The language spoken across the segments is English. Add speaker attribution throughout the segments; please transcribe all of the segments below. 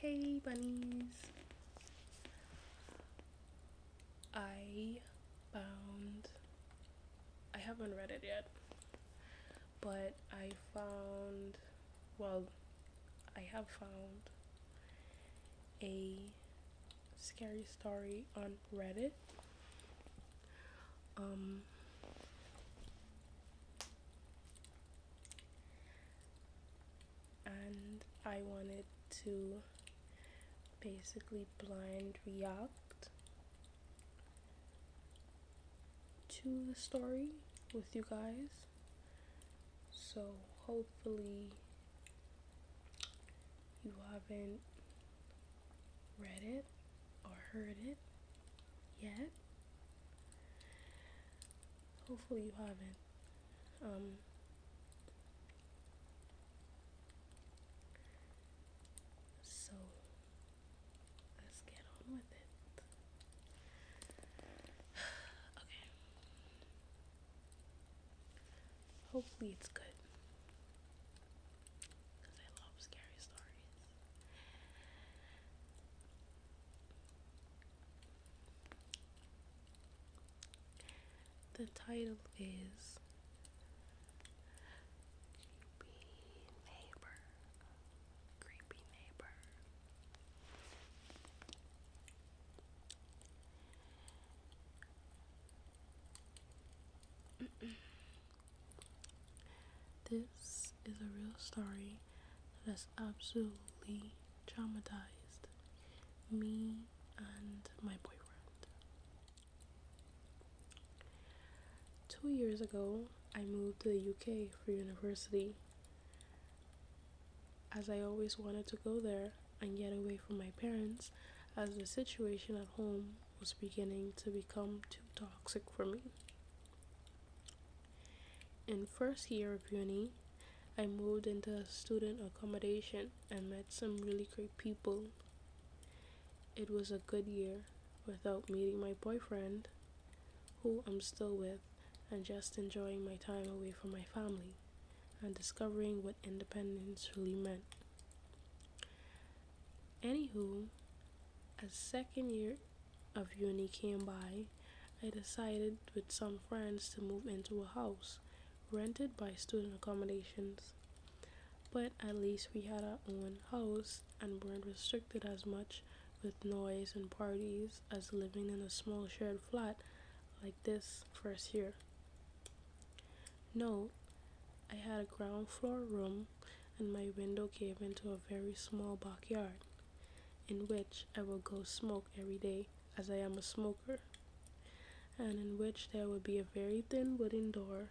Speaker 1: Hey bunnies! I found, I haven't read it yet, but well, I have found a scary story on Reddit. Um, and I wanted to basically blind react to the story with you guys. So hopefully you haven't read it or heard it yet. Hopefully you haven't. So let's get on with it. Okay. Hopefully it's good. Because I love scary stories. The title is Creepy Neighbor. This is a real story that has absolutely traumatized me and my boyfriend. 2 years ago, I moved to the UK for university, as I always wanted to go there and get away from my parents, as the situation at home was beginning to become too toxic for me. In first year of uni, I moved into a student accommodation and met some really great people. It was a good year without meeting my boyfriend, who I'm still with, and just enjoying my time away from my family and discovering what independence really meant. Anywho, as second year of uni came by, I decided with some friends to move into a house rented by student accommodations. But at least we had our own house and weren't restricted as much with noise and parties as living in a small shared flat like this first year. Note, I had a ground floor room and my window gave into a very small backyard in which I would go smoke every day, as I am a smoker, and in which there would be a very thin wooden door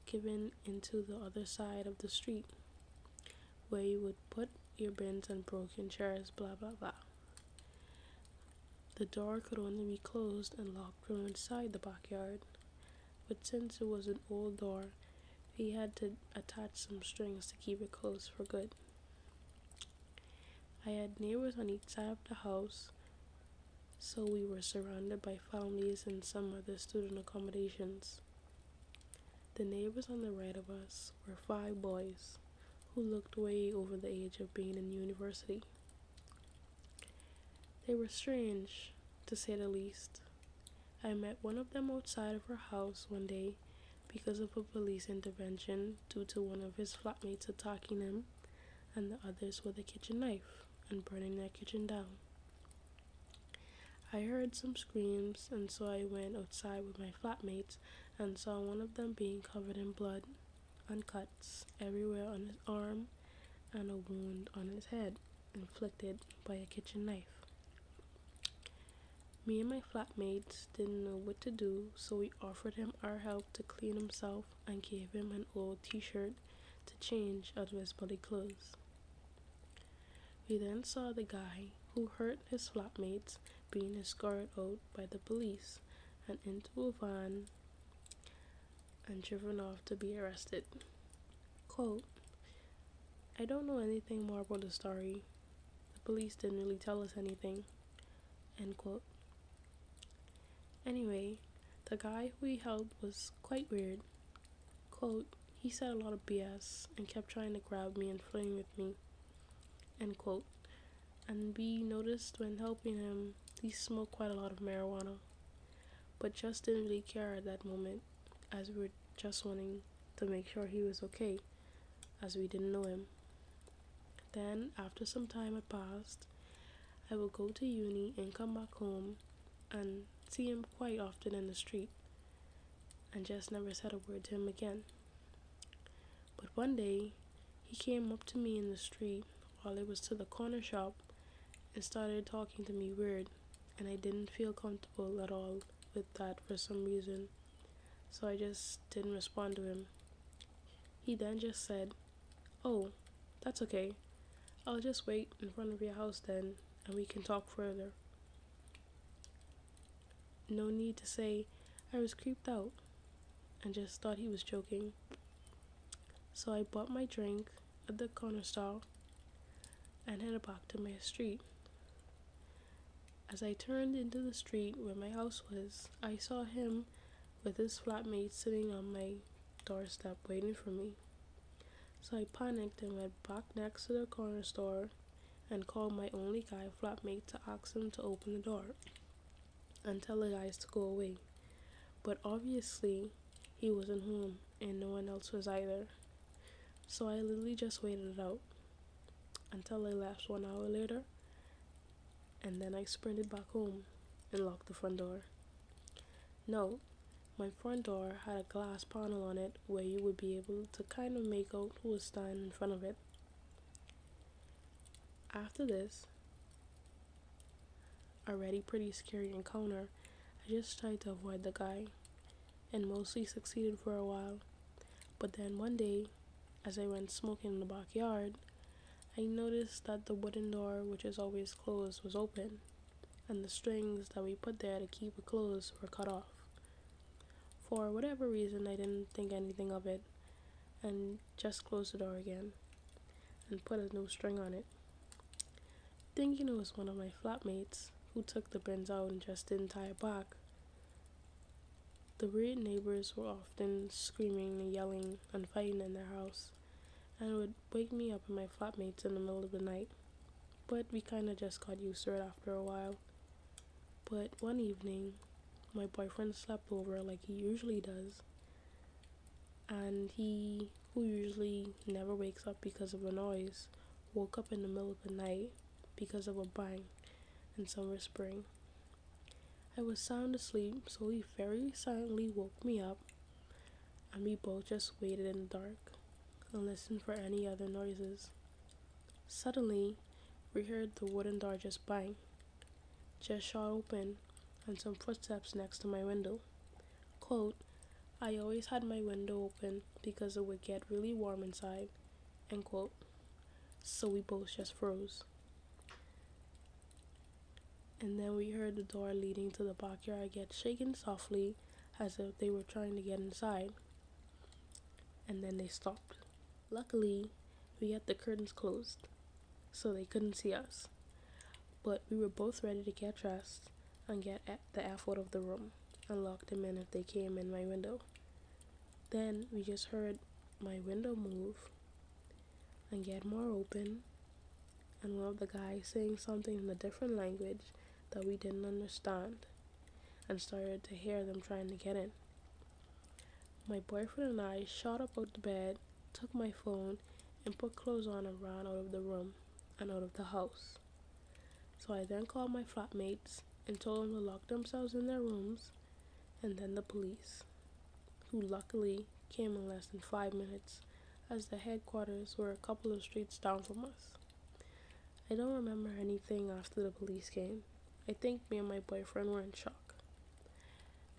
Speaker 1: given into the other side of the street where you would put your bins and broken chairs, blah blah blah. The door could only be closed and locked from inside the backyard, but since it was an old door, we had to attach some strings to keep it closed for good. I had neighbors on each side of the house, so we were surrounded by families and some other student accommodations. The neighbors on the right of us were 5 boys who looked way over the age of being in university. They were strange, to say the least. I met one of them outside of her house one day because of a police intervention due to one of his flatmates attacking him and the others with a kitchen knife and burning their kitchen down. I heard some screams, and so I went outside with my flatmates and saw one of them being covered in blood and cuts everywhere on his arm and a wound on his head inflicted by a kitchen knife. Me and my flatmates didn't know what to do, so we offered him our help to clean himself and gave him an old t-shirt to change out of his bloody clothes. We then saw the guy who hurt his flatmates being escorted out by the police and into a van and driven off to be arrested. Quote, I don't know anything more about the story. The police didn't really tell us anything. End quote. Anyway, the guy who we helped was quite weird. Quote, he said a lot of BS and kept trying to grab me and flirting with me. End quote. and we noticed when helping him he smoked quite a lot of marijuana, but just didn't really care at that moment, as we were just wanting to make sure he was okay, as we didn't know him. Then, after some time had passed, I would go to uni and come back home and see him quite often in the street, and just never said a word to him again. But one day, he came up to me in the street while I was to the corner shop and started talking to me weird, and I didn't feel comfortable at all with that for some reason, so I just didn't respond to him. He then just said, "Oh, that's okay. I'll just wait in front of your house then, and we can talk further." No need to say, I was creeped out and just thought he was joking. So I bought my drink at the corner stall and headed back to my street. As I turned into the street where my house was, I saw him with his flatmate sitting on my doorstep waiting for me. So I panicked and went back next to the corner store and called my only guy flatmate to ask him to open the door and tell the guys to go away. But obviously, he wasn't home and no one else was either. So I literally just waited it out until they left 1 hour later, and then I sprinted back home and locked the front door. Note, my front door had a glass panel on it where you would be able to kind of make out who was standing in front of it. After this already pretty scary encounter, I just tried to avoid the guy and mostly succeeded for a while. But then one day, as I went smoking in the backyard, I noticed that the wooden door, which is always closed, was open, and the strings that we put there to keep it closed were cut off. For whatever reason, I didn't think anything of it and just closed the door again and put a new string on it, thinking it was one of my flatmates who took the pins out and just didn't tie it back. The weird neighbors were often screaming and yelling and fighting in their house, and it would wake me up and my flatmates in the middle of the night. But we kinda just got used to it after a while. But one evening, my boyfriend slept over like he usually does, and he, who usually never wakes up because of a noise, woke up in the middle of the night because of a bang and some whispering. I was sound asleep, so he very silently woke me up, and we both just waited in the dark and listened for any other noises. Suddenly, we heard the wooden door just bang, just shot open, and some footsteps next to my window. Quote, "I always had my window open because it would get really warm inside," end quote. So we both just froze. And then we heard the door leading to the backyard get shaken softly as if they were trying to get inside. And then they stopped. Luckily, we had the curtains closed, so they couldn't see us. But we were both ready to get dressed and get the F out of the room and lock them in if they came in my window. Then we just heard my window move and get more open, and one of the guys saying something in a different language that we didn't understand, and started to hear them trying to get in. My boyfriend and I shot up out the bed, took my phone, and put clothes on and ran out of the room and out of the house. So I then called my flatmates and told them to lock themselves in their rooms, and then the police, who luckily came in less than 5 minutes, as the headquarters were a couple of streets down from us. I don't remember anything after the police came. I think me and my boyfriend were in shock.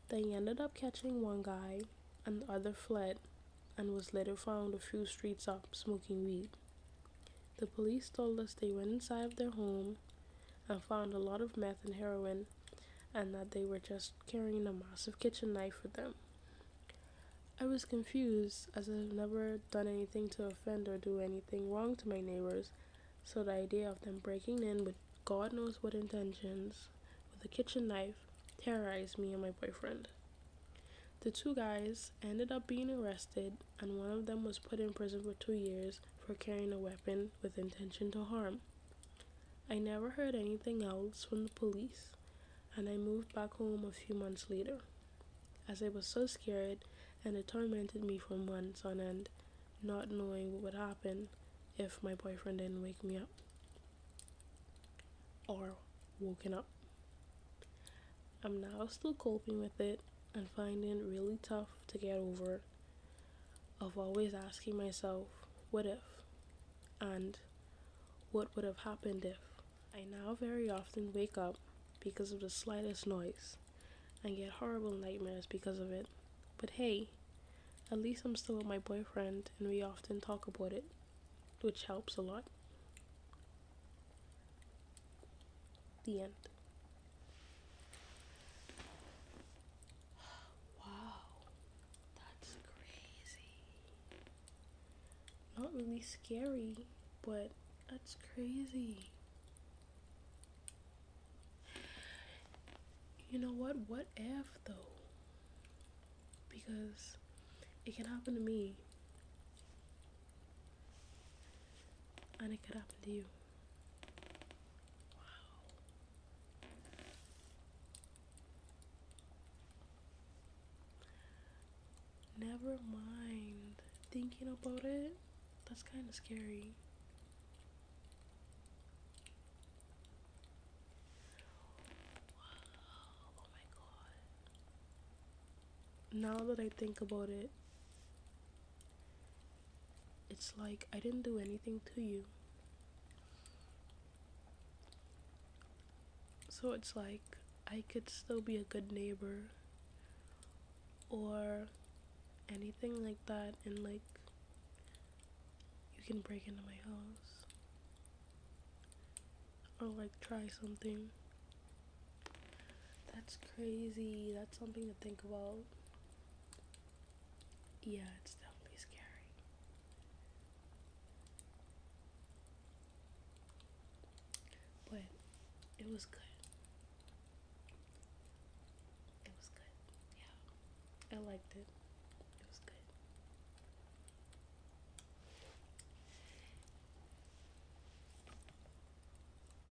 Speaker 1: They ended up catching one guy, and the other fled and was later found a few streets up smoking weed. The police told us they went inside of their home and found a lot of meth and heroin, and that they were just carrying a massive kitchen knife with them. I was confused, as I've never done anything to offend or do anything wrong to my neighbors, so the idea of them breaking in with God knows what intentions with a kitchen knife terrorized me and my boyfriend. The two guys ended up being arrested, and one of them was put in prison for 2 years for carrying a weapon with intention to harm. I never heard anything else from the police, and I moved back home a few months later, as I was so scared and it tormented me for months on end, not knowing what would happen if my boyfriend didn't wake me up or woken up. I'm now still coping with it and finding it really tough to get over, of always asking myself, what if? And what would have happened if? I now very often wake up because of the slightest noise and get horrible nightmares because of it. But hey, at least I'm still with my boyfriend and we often talk about it, which helps a lot. The end. Wow, that's crazy. Not really scary, but that's crazy. You know what? What if though? Because it can happen to me and it could happen to you. Never mind. Thinking about it, that's kind of scary. Oh my god. Now that I think about it, it's like I didn't do anything to you. So it's like I could still be a good neighbor or anything like that, and like you can break into my house or like try something. That's crazy. That's something to think about. Yeah, it's definitely scary. But it was good. It was good. Yeah. I liked it.